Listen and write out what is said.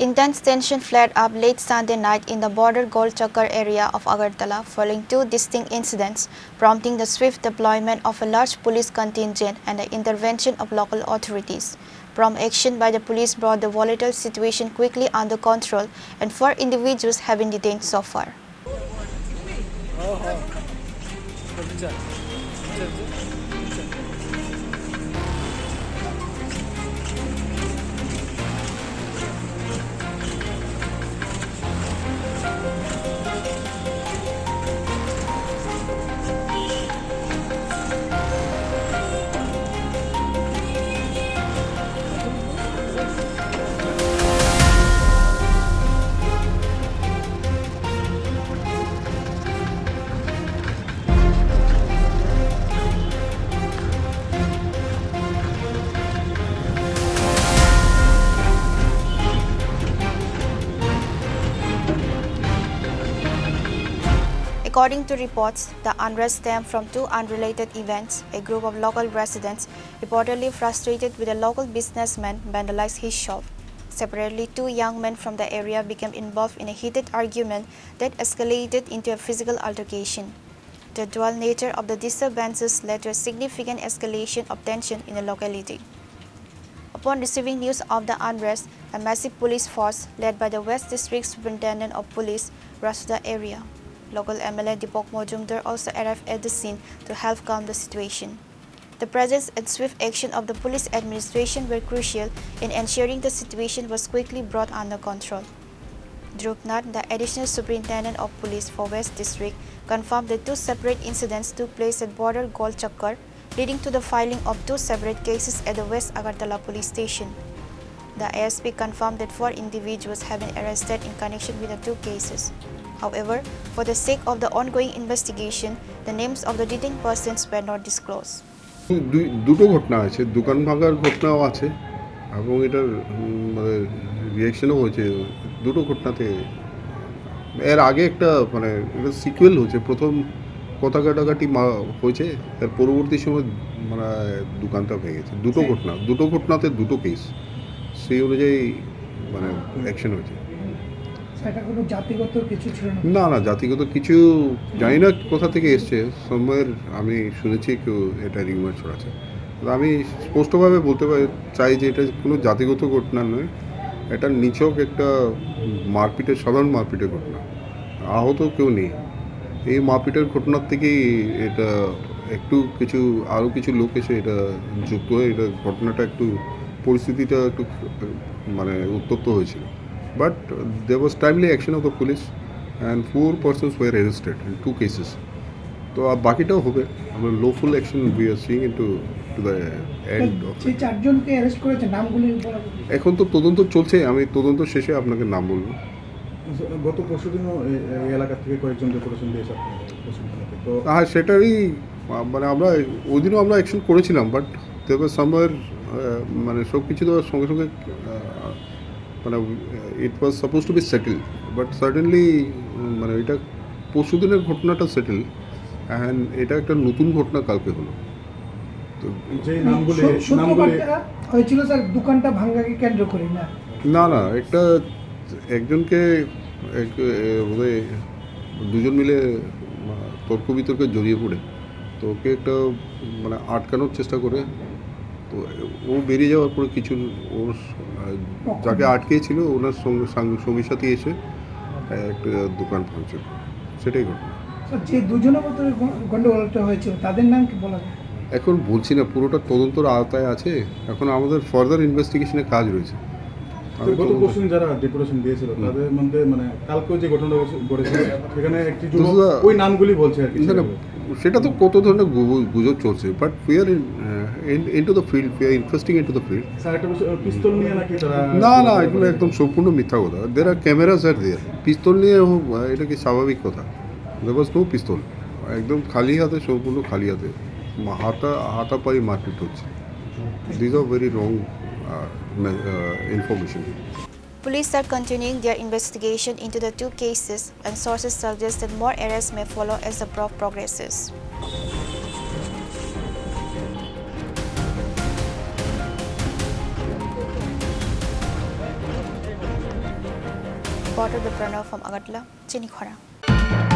Intense tension flared up late Sunday night in the Border Gol Chakkar area of Agartala following two distinct incidents, prompting the swift deployment of a large police contingent and the intervention of local authorities. Prompt action by the police brought the volatile situation quickly under control, and 4 individuals have been detained so far. According to reports, the unrest stemmed from two unrelated events. A group of local residents, reportedly frustrated with a local businessman, vandalized his shop. Separately, 2 young men from the area became involved in a heated argument that escalated into a physical altercation. The dual nature of the disturbances led to a significant escalation of tension in the locality. Upon receiving news of the unrest, a massive police force, led by the West District Superintendent of Police, rushed the area. Local MLA Dipok Mojumdar also arrived at the scene to help calm the situation. The presence and swift action of the police administration were crucial in ensuring the situation was quickly brought under control. Drupnath, the additional superintendent of police for West District, confirmed that 2 separate incidents took place at Border Gol Chakkar, leading to the filing of 2 separate cases at the West Agartala police station. The ASP confirmed that 4 individuals have been arrested in connection with the 2 cases. However, for the sake of the ongoing investigation, the names of the detained persons were not disclosed. দুটো ঘটনা আছে, দোকান ভাঙার ঘটনাও আছে এবং এটার রিঅ্যাকশনও হয়েছে দুটো ঘটনাতে। এর আগে একটা এটা সিকুয়েল হয়েছে, প্রথম কথা কাটাকাটি হয়েছে, এর পরবর্তী সময় দোকানটা ভেঙেছে। দুটো ঘটনাতে দুটো কেস, সেই অনুযায়ী অ্যাকশন হয়েছে। না না, জাতিগত কিছু জানি না কোথা থেকে এসছে, সময়ের আমি শুনেছি কেউ এটা রিউমার ছড়াচ্ছে। আমি স্পষ্টভাবে বলতে চাই যে এটা কোনো জাতিগত ঘটনা নয়, এটা নিছক একটা সাধারণ মারপিটের ঘটনা। আহত কেউ নেই। এই মারপিটের ঘটনার থেকেই এটা আরও কিছু লোক এসে এটা যুক্ত হয়ে এটা ঘটনাটা পরিস্থিতিটা উত্তপ্ত হয়েছিল। But there was timely action of the police and 4 persons were arrested in 2 cases. তো বাকিটাও হবে। আমরা lawful action we are seeing into the end of সেই 4 জনকে অ্যারেস্ট করেছে, নামগুলি এখন তো তদন্ত চলছে, আমি তদন্ত শেষে আপনাকে নাম বলবো। গত পরশুদিনও এই এলাকা থেকে কয়েকজন ডেপুটেশন দিয়েছে তো হ্যাঁ, সেটারই আমরা ওই দিনও আমরা অ্যাকশন করেছিলাম, বাট দেয়ার ওয়াজ সামওয়্যার সব কিছু তো সঙ্গে সঙ্গে it was supposed to be settled, but certainly এটা পরশুদিনের ঘটনাটা সেটেল, অ্যান্ড এটা একটা নতুন ঘটনা কালকে হলো। তো যে নামগুলি হয়েছিল স্যার দোকানটা ভাঙাকে কেন্দ্র করে না একজনকে বোধহয় 2 জন মিলে তর্ক বিতর্কে জড়িয়ে পড়ে তো ওকে একটা আটকানোর চেষ্টা করে, তো ও বেরিয়ে যাওয়ার পরে কিছু ওর যাকে আটকেছিল ওনার সঙ্গী সাথী এসে একটা দোকান ভাঙছিল, সেটাই ঘটনা। যে 2 জনের মতো গন্ডগোলটা হয়েছিল তাদের নাম কি বলা যায়? এখন বলছি না, পুরোটা তদন্তর আওতায় আছে, এখন আমাদের ফার্দার ইনভেস্টিগেশনের কাজ রয়েছে। গত পরশু যারা ডেপুটেশন দিয়েছিল তাদের মধ্যে কালকেও যে ঘটনা ঘটেছে সেখানে একটি ওই নামগুলি বলছে আর কি। সেটা তো কত ধরনের গুজব চলছে, but we are into the field, we are investing into the field. Sir একটা পিস্তল নিয়ে নাকি তারা না এগুলো একদম সম্পূর্ণ মিথ্যা কথা। দের আর ক্যামেরাস আর দেয়ার, পিস্তল নিয়ে এটা কি স্বাভাবিক কথা? দেয়ার ওয়াজ নো পিস্তল, একদম খালি হাতে, সম্পূর্ণ খালি হাতে হাতাপাই মারপিট হচ্ছে। This are very wrong information. Police are continuing their investigation into the 2 cases, and sources suggest that more arrests may follow as the probe progresses. Reporter Pranav from Agartala, Chini, Khorang.